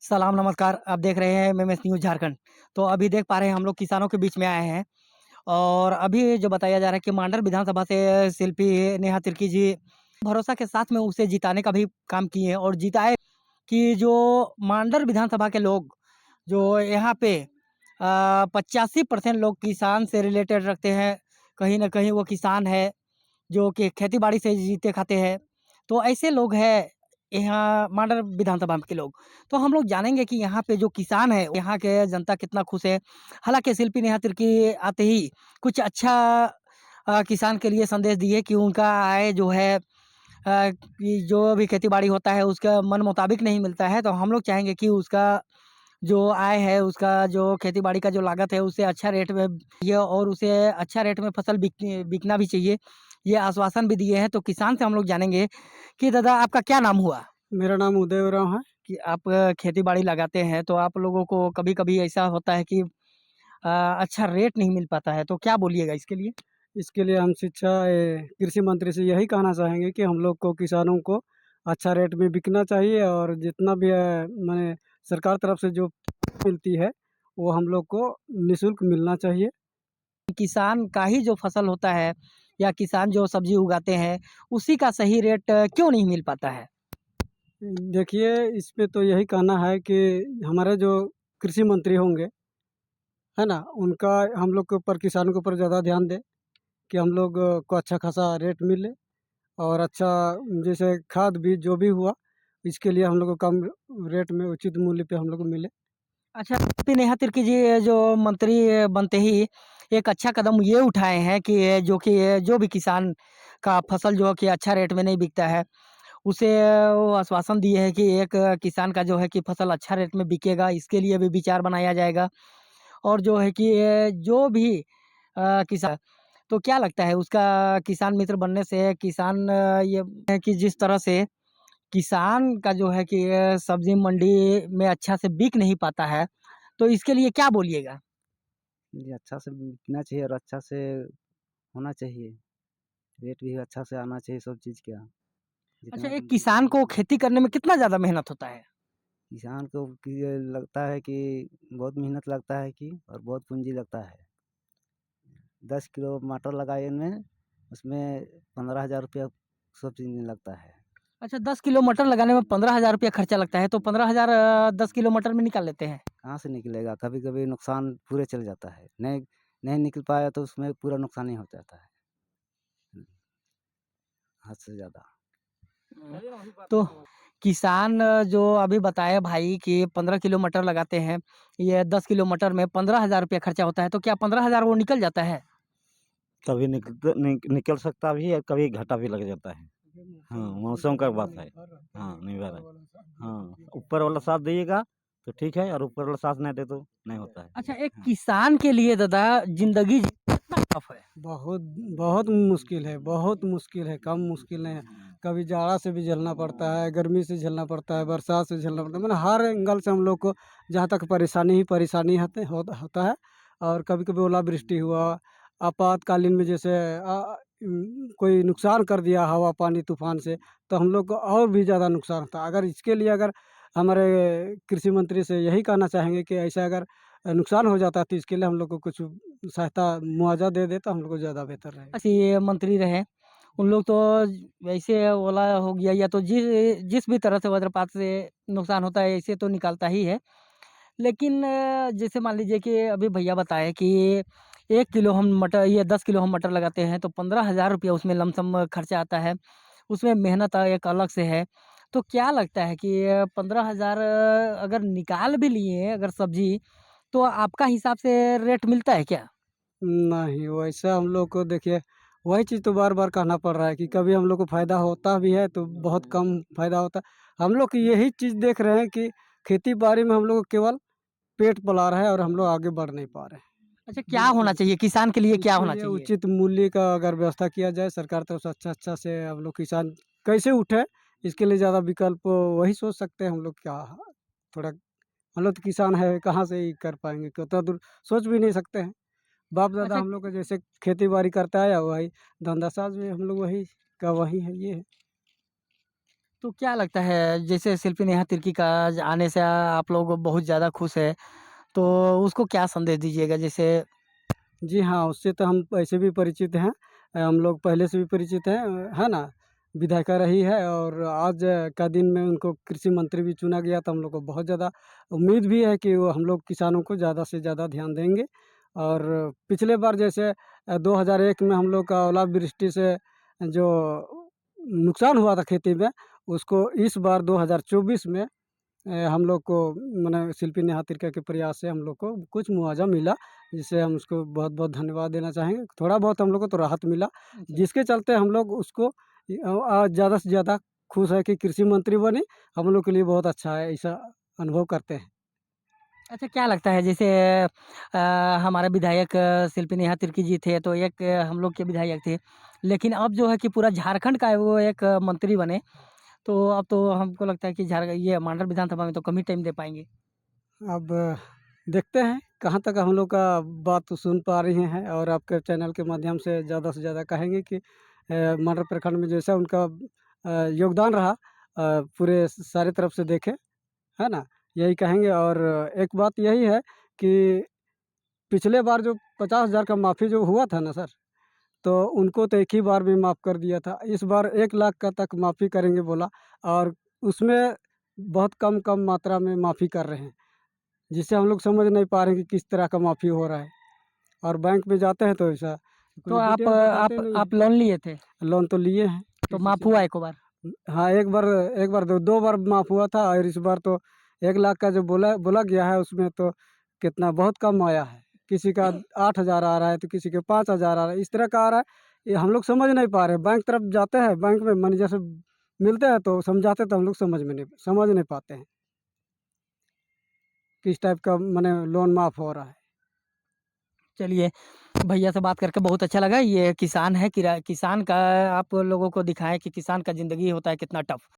सलाम नमस्कार, आप देख रहे हैं एमएमएस न्यूज़ झारखंड। तो अभी देख पा रहे हैं हम लोग किसानों के बीच में आए हैं और अभी जो बताया जा रहा है कि मांडर विधानसभा से शिल्पी नेहा तिर्की जी भरोसा के साथ में उसे जिताने का भी काम किए हैं और जिताए कि जो मांडर विधानसभा के लोग जो यहाँ पे 85% लोग किसान से रिलेटेड रखते हैं। कहीं न कहीं वो किसान है जो कि खेती-बाड़ी से जीते खाते हैं। तो ऐसे लोग हैं यहाँ मांडर विधानसभा के लोग। तो हम लोग जानेंगे कि यहाँ पे जो किसान है, यहाँ के जनता कितना खुश है। हालाँकि शिल्पी नेहा तिर्की आते ही कुछ अच्छा किसान के लिए संदेश दिए कि उनका आय जो है कि जो भी खेती-बाड़ी होता है उसका मन मुताबिक नहीं मिलता है। तो हम लोग चाहेंगे कि उसका जो आय है, उसका जो खेती-बाड़ी का जो लागत है, उसे अच्छा रेट में ये और उसे अच्छा रेट में फसल बिकना भी चाहिए। ये आश्वासन भी दिए हैं। तो किसान से हम लोग जानेंगे कि दादा आपका क्या नाम हुआ? मेरा नाम उदय उरांव है। कि आप खेती-बाड़ी लगाते हैं, तो आप लोगों को कभी-कभी ऐसा होता है कि अच्छा रेट नहीं मिल पाता है, तो क्या बोलिएगा इसके लिए? इसके लिए हम कृषि मंत्री से यही कहना चाहेंगे कि हम लोग को किसानों को अच्छा रेट में बिकना चाहिए और जितना भी माने सरकार तरफ से जो मिलती है, वो हम लोग को निःशुल्क मिलना चाहिए। किसान का ही जो फसल होता है या किसान जो सब्ज़ी उगाते हैं, उसी का सही रेट क्यों नहीं मिल पाता है? देखिए, इसपे तो यही कहना है कि हमारे जो कृषि मंत्री होंगे, है ना? उनका हम लोग के ऊपर किसानों के ऊपर ज़्यादा ध्यान दें कि हम लोग को अच्छा खासा रेट मिले और अच्छा जैसे खाद बीज जो भी हुआ, इसके लिए हम लोग को कम रेट में उचित मूल्य पे हम लोग को मिले। अच्छा, पी नेहा तिर्की जी जो मंत्री बनते ही एक अच्छा कदम ये उठाए हैं कि जो भी किसान का फसल जो है कि अच्छा रेट में नहीं बिकता है, उसे वो आश्वासन दिए हैं कि एक किसान का जो है कि फसल अच्छा रेट में बिकेगा, इसके लिए भी विचार बनाया जाएगा। और जो है कि जो भी किसान तो क्या लगता है उसका किसान मित्र बनने से किसान ये है कि जिस तरह से किसान का जो है कि सब्ज़ी मंडी में अच्छा से बिक नहीं पाता है, तो इसके लिए क्या बोलिएगा? जी, अच्छा से बिकना चाहिए और अच्छा से होना चाहिए। रेट भी अच्छा से आना चाहिए सब चीज़ का। अच्छा, जितना एक किसान को खेती करने में कितना ज़्यादा मेहनत होता है? किसान को कि ये लगता है कि बहुत मेहनत लगता है कि और बहुत पूँजी लगता है। 10 किलो मटर लगाए में उसमें 15,000 रुपया सब चीज़ में लगता है। अच्छा, 10 किलो मटर लगाने में 15,000 रुपया खर्चा लगता है, तो 15,000 10 किलो मटर में निकाल लेते हैं। कहाँ से निकलेगा? कभी-कभी नुकसान पूरे चले जाता है। नहीं नहीं निकल पाया तो उसमें पूरा नुकसान ही हो जाता है। हुँ, हद से ज़्यादा। तो किसान जो अभी बताए भाई कि 15 किलो मटर लगाते हैं, ये 10 किलो मटर में 15,000 रुपया खर्चा होता है, तो क्या 15,000 वो निकल जाता है? कभी निकल सकता भी है, कभी घाटा भी लग जाता है। हाँ, मौसम का बात है। हाँ, निर्भर है। हाँ, ऊपर वाला साथ देगा तो ठीक है और ऊपर वाला साथ नहीं दे तो नहीं होता है। अच्छा, एक हाँ। किसान के लिए दादा ज़िंदगी जीना कितना टफ है? बहुत बहुत मुश्किल है, बहुत मुश्किल है, कम मुश्किल नहीं है। कभी जाड़ा से भी झेलना पड़ता है, गर्मी से झेलना पड़ता है, बरसात से झेलना पड़ता है। मतलब हर एंगल से हम लोग को जहाँ तक परेशानी ही परेशानी होता है और कभी-कभी ओलावृष्टि हुआ, आपातकालीन में जैसे कोई नुकसान कर दिया हवा, पानी, तूफ़ान से, तो हम लोग को और भी ज़्यादा नुकसान होता है। अगर इसके लिए अगर हमारे कृषि मंत्री से यही कहना चाहेंगे कि ऐसा अगर नुकसान हो जाता है तो इसके लिए हम लोग को कुछ सहायता मुआवज़ा दे दे तो हम लोग को ज़्यादा बेहतर रहेगा। ऐसे मंत्री रहे, उन लोग तो वैसे ओला हो गया या तो जिस भी तरह से वज्रपात से नुकसान होता है, ऐसे तो निकालता ही है। लेकिन जैसे मान लीजिए कि अभी भैया बताए कि 1 किलो हम मटर ये 10 किलो हम मटर लगाते हैं, तो 15,000 रुपया उसमें लमसम खर्चा आता है। उसमें मेहनत एक अलग से है। तो क्या लगता है कि 15,000 अगर निकाल भी लिए अगर सब्ज़ी, तो आपका हिसाब से रेट मिलता है क्या? नहीं, वैसा हम लोग को देखिए वही चीज़ तो बार-बार कहना पड़ रहा है कि कभी हम लोग को फ़ायदा होता भी है तो बहुत कम फ़ायदा होता है। हम लोग यही चीज़ देख रहे हैं कि खेती-बाड़ी में हम लोग को केवल पेट पला रहा है और हम लोग आगे बढ़ नहीं पा रहे हैं। अच्छा, क्या होना चाहिए? किसान के लिए क्या इसके होना लिए चाहिए? उचित मूल्य का अगर व्यवस्था किया जाए सरकार तरफ से अच्छा-अच्छा से हम लोग किसान कैसे उठे, इसके लिए ज़्यादा विकल्प वही सोच सकते हैं हम लोग क्या थोड़ा हम लोग तो किसान है, कहाँ से ही कर पाएँगे? उतना दूर सोच भी नहीं सकते हैं। बाप-दादा अच्छा हम लोग का जैसे खेती-बाड़ी करता आया वही धंधा-साज भी हम लोग वही का वही है, ये है। तो क्या लगता है जैसे शिल्पी नेहा तिर्की का आने से आप लोग बहुत ज़्यादा खुश है, तो उसको क्या संदेश दीजिएगा? जैसे जी हाँ, उससे तो हम वैसे भी परिचित हैं। हम लोग पहले से भी परिचित हैं, है ना? विधायिका रही है और आज का दिन में उनको कृषि मंत्री भी चुना गया, तो हम लोग को बहुत ज़्यादा उम्मीद भी है कि वो हम लोग किसानों को ज़्यादा से ज़्यादा ध्यान देंगे। और पिछले बार जैसे 2001 में हम लोग का ओलावृष्टि से जो नुकसान हुआ था खेती में, उसको इस बार 2024 में हम लोग को माने शिल्पी नेहा तिर्की के प्रयास से हम लोग को कुछ मुआवजा मिला, जिससे हम उसको बहुत-बहुत धन्यवाद देना चाहेंगे। थोड़ा बहुत हम लोग को तो राहत मिला, जिसके चलते हम लोग उसको ज़्यादा से ज़्यादा खुश है कि कृषि मंत्री बनी, हम लोग के लिए बहुत अच्छा है, ऐसा अनुभव करते हैं। अच्छा क्या लगता है जैसे हमारे विधायक शिल्पी नेहा तिर्की जी थे तो एक हम लोग के विधायक थे, लेकिन अब जो है कि पूरा झारखंड का वो एक मंत्री बने, तो अब तो हमको लगता है कि ये मांडर विधानसभा में तो कम ही टाइम दे पाएँगे। अब देखते हैं कहाँ तक हम लोग का बात तो सुन पा रही हैं और आपके चैनल के माध्यम से ज़्यादा कहेंगे कि मटर प्रखंड में जैसा उनका योगदान रहा, पूरे सारे तरफ से देखें, है ना? यही कहेंगे और एक बात यही है कि पिछले बार जो 50,000 का माफ़ी जो हुआ था ना सर, तो उनको तो एक ही बार में माफ़ कर दिया था। इस बार 1 लाख का तक माफ़ी करेंगे बोला और उसमें बहुत कम मात्रा में माफ़ी कर रहे हैं। जिससे हम लोग समझ नहीं पा रहे हैं कि किस तरह का माफ़ी हो रहा है और बैंक में जाते हैं तो ऐसा तो कोई डिटेल बताते नहीं आप हैं। लोन लिए थे, लोन तो लिए हैं तो किसी माफ़ से। हुआ एको बार? हाँ, एक बार 2 बार माफ़ हुआ था और इस बार तो 1 लाख का जो बोला बोला गया है उसमें तो कितना बहुत कम आया है। किसी का 8,000 आ रहा है तो किसी के 5,000 आ रहा है, इस तरह का आ रहा है। ये हम लोग समझ नहीं पा रहे हैं। बैंक तरफ जाते हैं, बैंक में मैनेजर से मिलते हैं तो समझाते हैं तो हम लोग समझ नहीं पाते हैं, किस टाइप का माने लोन माफ़ हो रहा है। चलिए, भैया से बात करके बहुत अच्छा लगा। ये किसान है, किसान का आप लोगों को दिखाएँ कि किसान का ज़िंदगी होता है कितना टफ़।